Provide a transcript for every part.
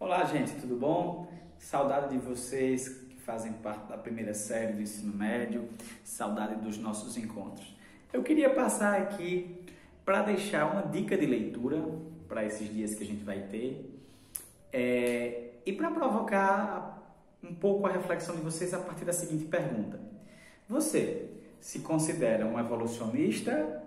Olá, gente, tudo bom? Saudade de vocês que fazem parte da primeira série do ensino médio, saudade dos nossos encontros. Eu queria passar aqui para deixar uma dica de leitura para esses dias que a gente vai ter e para provocar um pouco a reflexão de vocês a partir da seguinte pergunta: você se considera um evolucionista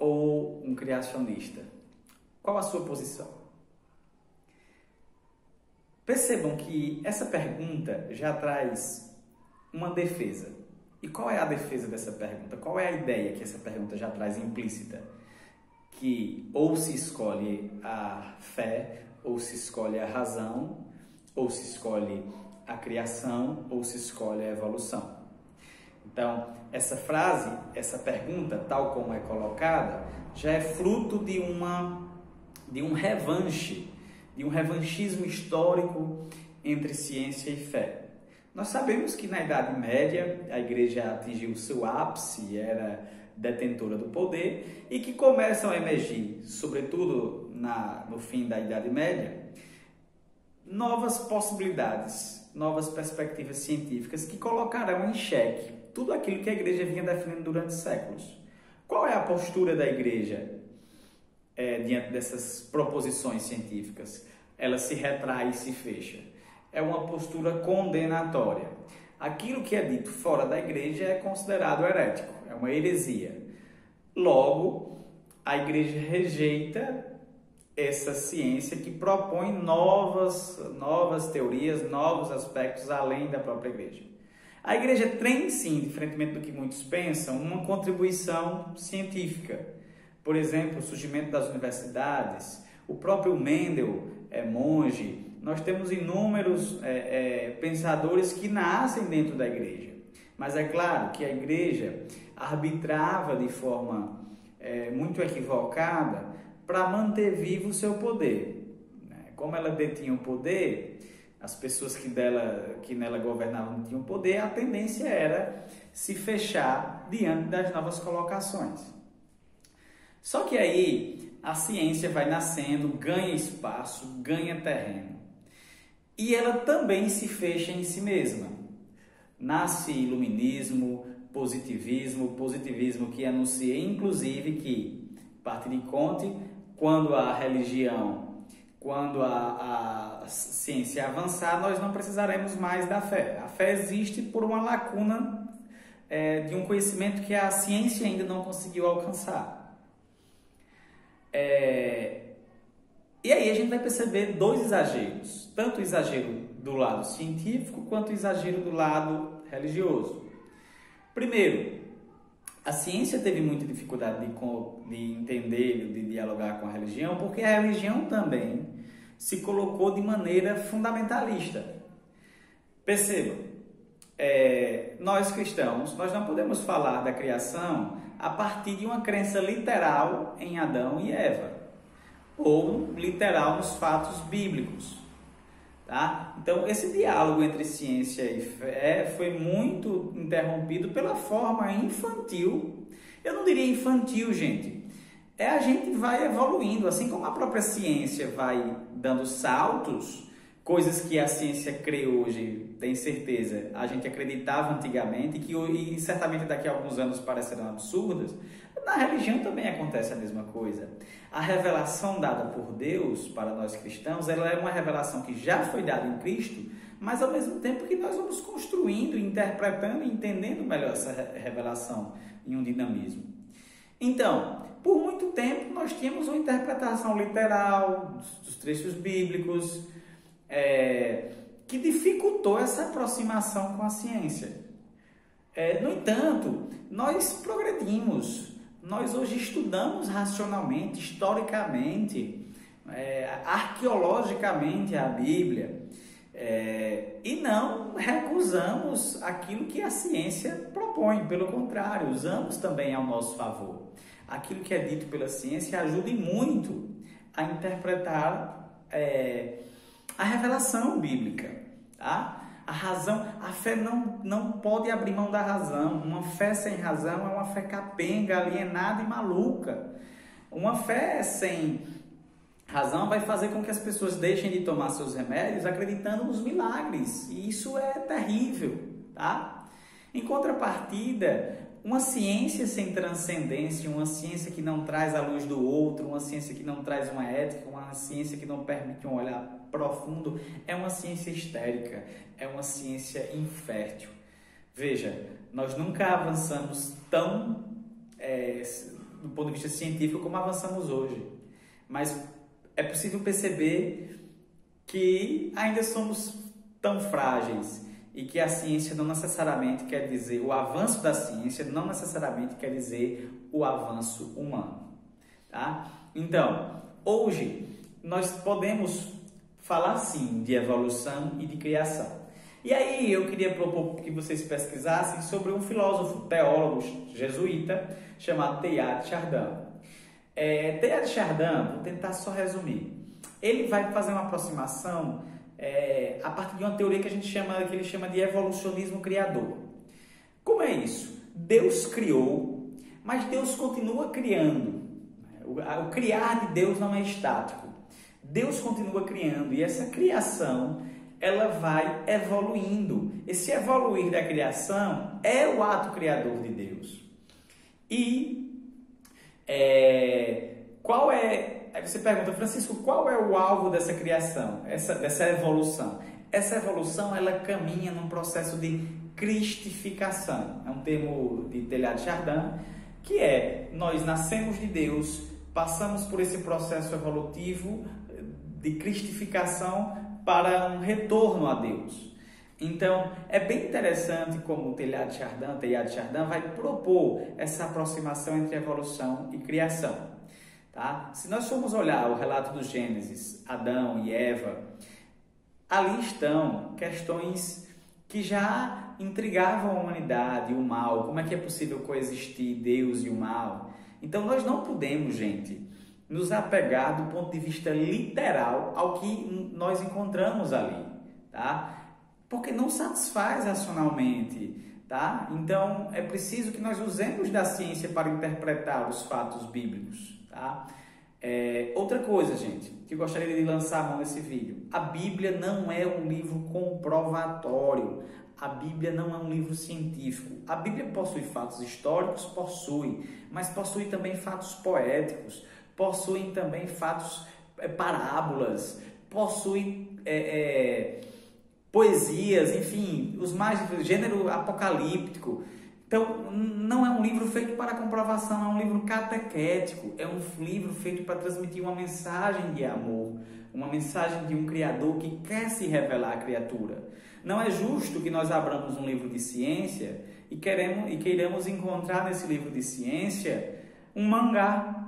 ou um criacionista? Qual a sua posição? Percebam que essa pergunta já traz uma defesa. E qual é a defesa dessa pergunta? Qual é a ideia que essa pergunta já traz implícita? Que ou se escolhe a fé, ou se escolhe a razão, ou se escolhe a criação, ou se escolhe a evolução. Então, essa frase, essa pergunta, tal como é colocada, já é fruto de um revanche, de um revanchismo histórico entre ciência e fé. Nós sabemos que na Idade Média a Igreja atingiu seu ápice e era detentora do poder, e que começam a emergir, sobretudo no fim da Idade Média, novas possibilidades, novas perspectivas científicas que colocarão em xeque tudo aquilo que a Igreja vinha defendendo durante séculos. Qual é a postura da Igreja diante dessas proposições científicas? Ela se retrai e se fecha. É uma postura condenatória. Aquilo que é dito fora da Igreja é considerado herético, é uma heresia. Logo, a Igreja rejeita essa ciência que propõe novas teorias, novos aspectos além da própria Igreja. A Igreja tem, sim, diferentemente do que muitos pensam, uma contribuição científica. Por exemplo, o surgimento das universidades, o próprio Mendel é monge. Nós temos inúmeros pensadores que nascem dentro da Igreja. Mas é claro que a Igreja arbitrava de forma muito equivocada para manter vivo o seu poder. Como ela detinha o poder, as pessoas que nela governavam não tinham poder, a tendência era se fechar diante das novas colocações. Só que aí a ciência vai nascendo, ganha espaço, ganha terreno. E ela também se fecha em si mesma. Nasce iluminismo, positivismo que anuncia inclusive que, parte de Comte, quando a religião, quando a ciência avançar, nós não precisaremos mais da fé. A fé existe por uma lacuna de um conhecimento que a ciência ainda não conseguiu alcançar. E aí a gente vai perceber dois exageros, tanto o exagero do lado científico quanto o exagero do lado religioso. Primeiro, a ciência teve muita dificuldade de entender, de dialogar com a religião, porque a religião também se colocou de maneira fundamentalista. Percebam, nós cristãos, nós não podemos falar da criação a partir de uma crença literal em Adão e Eva, ou literal nos fatos bíblicos. Tá? Então, esse diálogo entre ciência e fé foi muito interrompido pela forma infantil. Eu não diria infantil, gente. A gente vai evoluindo, assim como a própria ciência vai dando saltos, coisas que a ciência crê hoje, tem certeza, a gente acreditava antigamente e certamente daqui a alguns anos parecerão absurdas. Na religião também acontece a mesma coisa. A revelação dada por Deus para nós cristãos, ela é uma revelação que já foi dada em Cristo, mas ao mesmo tempo que nós vamos construindo, interpretando e entendendo melhor essa revelação em um dinamismo. Então, por muito tempo nós tínhamos uma interpretação literal dos trechos bíblicos, que dificultou essa aproximação com a ciência. No entanto, nós progredimos. Nós hoje estudamos racionalmente, historicamente, arqueologicamente a Bíblia, e não recusamos aquilo que a ciência propõe. Pelo contrário, usamos também ao nosso favor. Aquilo que é dito pela ciência ajuda muito a interpretar a revelação bíblica. Tá? A razão, a fé não pode abrir mão da razão. Uma fé sem razão é uma fé capenga, alienada e maluca. Uma fé sem Razão vai fazer com que as pessoas deixem de tomar seus remédios acreditando nos milagres. E isso é terrível, tá? Em contrapartida, uma ciência sem transcendência, uma ciência que não traz a luz do outro, uma ciência que não traz uma ética, uma ciência que não permite um olhar profundo, é uma ciência histérica, é uma ciência infértil. Veja, nós nunca avançamos tão, do ponto de vista científico, como avançamos hoje. Mas é possível perceber que ainda somos tão frágeis e que a ciência não necessariamente quer dizer, o avanço da ciência não necessariamente quer dizer o avanço humano, tá? Então, hoje nós podemos falar sim de evolução e de criação. E aí eu queria propor que vocês pesquisassem sobre um filósofo, teólogo jesuíta chamado Teilhard de Chardin. Teilhard de Chardin, vou tentar só resumir. Ele vai fazer uma aproximação a partir de uma teoria que ele chama de evolucionismo criador. Como é isso? Deus criou, mas Deus continua criando. O criar de Deus não é estático. Deus continua criando e essa criação ela vai evoluindo. Esse evoluir da criação é o ato criador de Deus. E qual é... Aí você pergunta, Francisco, qual é o alvo dessa criação, dessa evolução? Essa evolução, ela caminha num processo de cristificação. É um termo de Teilhard de Chardin, que nós nascemos de Deus, passamos por esse processo evolutivo de cristificação para um retorno a Deus. Então, é bem interessante como Teilhard de Chardin vai propor essa aproximação entre evolução e criação. Tá? Se nós formos olhar o relato do Gênesis, Adão e Eva, ali estão questões que já intrigavam a humanidade, o mal, como é que é possível coexistir Deus e o mal. Então nós não podemos, gente, nos apegar do ponto de vista literal ao que nós encontramos ali, tá? Porque não satisfaz racionalmente, tá? Então é preciso que nós usemos da ciência para interpretar os fatos bíblicos. Tá? Outra coisa, gente, que eu gostaria de lançar a mão nesse vídeo. A Bíblia não é um livro comprovatório. A Bíblia não é um livro científico. A Bíblia possui fatos históricos? Possui. Mas possui também fatos poéticos. Possui também fatos, parábolas. Possui poesias, enfim, os mais gênero apocalíptico. Então, não é um livro feito para comprovação, é um livro catequético, é um livro feito para transmitir uma mensagem de amor, uma mensagem de um Criador que quer se revelar à criatura. Não é justo que nós abramos um livro de ciência e queiramos encontrar nesse livro de ciência um mangá.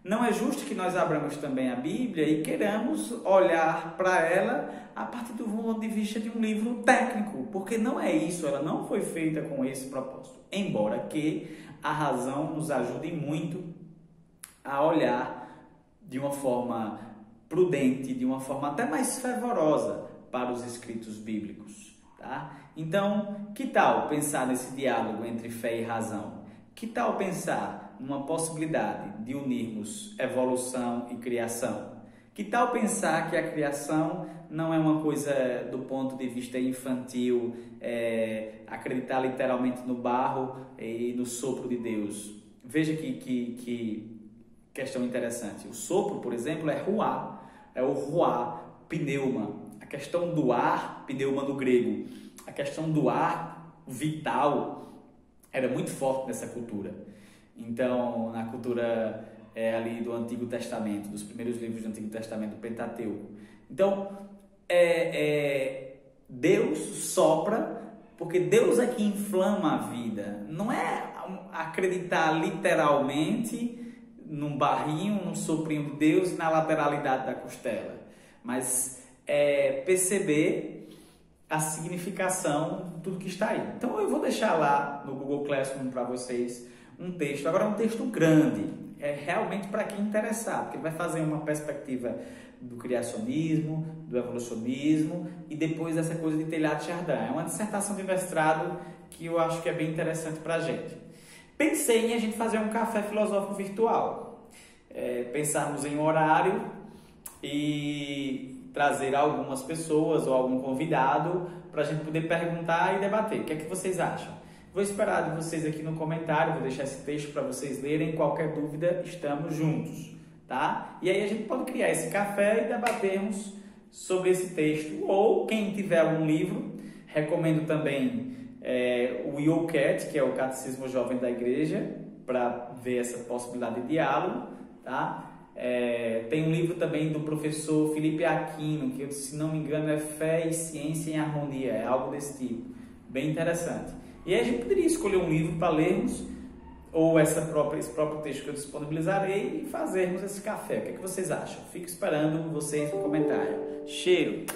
Não é justo que nós abramos também a Bíblia e queiramos olhar para ela a partir do ponto de vista de um livro técnico, porque não é isso, ela não foi feita com esse propósito. Embora que a razão nos ajude muito a olhar de uma forma prudente, de uma forma até mais fervorosa para os escritos bíblicos, tá? Então, que tal pensar nesse diálogo entre fé e razão? Que tal pensar numa possibilidade de unirmos evolução e criação? Que tal pensar que a criação não é uma coisa do ponto de vista infantil, acreditar literalmente no barro e no sopro de Deus? Veja que questão interessante. O sopro, por exemplo, é ruá, é o ruá, pneuma. A questão do ar, pneuma no grego, a questão do ar vital era muito forte nessa cultura. Então, na cultura ali do Antigo Testamento, dos primeiros livros do Antigo Testamento, do Pentateuco. Então, Deus sopra, porque Deus é que inflama a vida. Não é acreditar literalmente num barrinho, num soprinho de Deus e na lateralidade da costela, mas perceber a significação de tudo que está aí. Então, eu vou deixar lá no Google Classroom para vocês um texto. Agora, é um texto grande, realmente para quem interessar, porque ele vai fazer uma perspectiva do criacionismo, do evolucionismo e depois dessa coisa de Teilhard de Chardin. É uma dissertação de mestrado que eu acho que é bem interessante para a gente. Pensei em a gente fazer um café filosófico virtual, pensarmos em um horário e trazer algumas pessoas ou algum convidado para a gente poder perguntar e debater. O que é que vocês acham? Vou esperar de vocês aqui no comentário, vou deixar esse texto para vocês lerem. Qualquer dúvida, estamos juntos, tá? E aí a gente pode criar esse café e debatermos sobre esse texto. Ou quem tiver algum livro, recomendo também o YOCAT, que é o Catecismo Jovem da Igreja, para ver essa possibilidade de diálogo, tá? Tem um livro também do professor Felipe Aquino, que, se não me engano, é Fé e Ciência em Harmonia, é algo desse tipo, bem interessante. E aí a gente poderia escolher um livro para lermos, ou esse próprio texto que eu disponibilizarei, e fazermos esse café. O que é que vocês acham? Fico esperando vocês no comentário. Cheiro!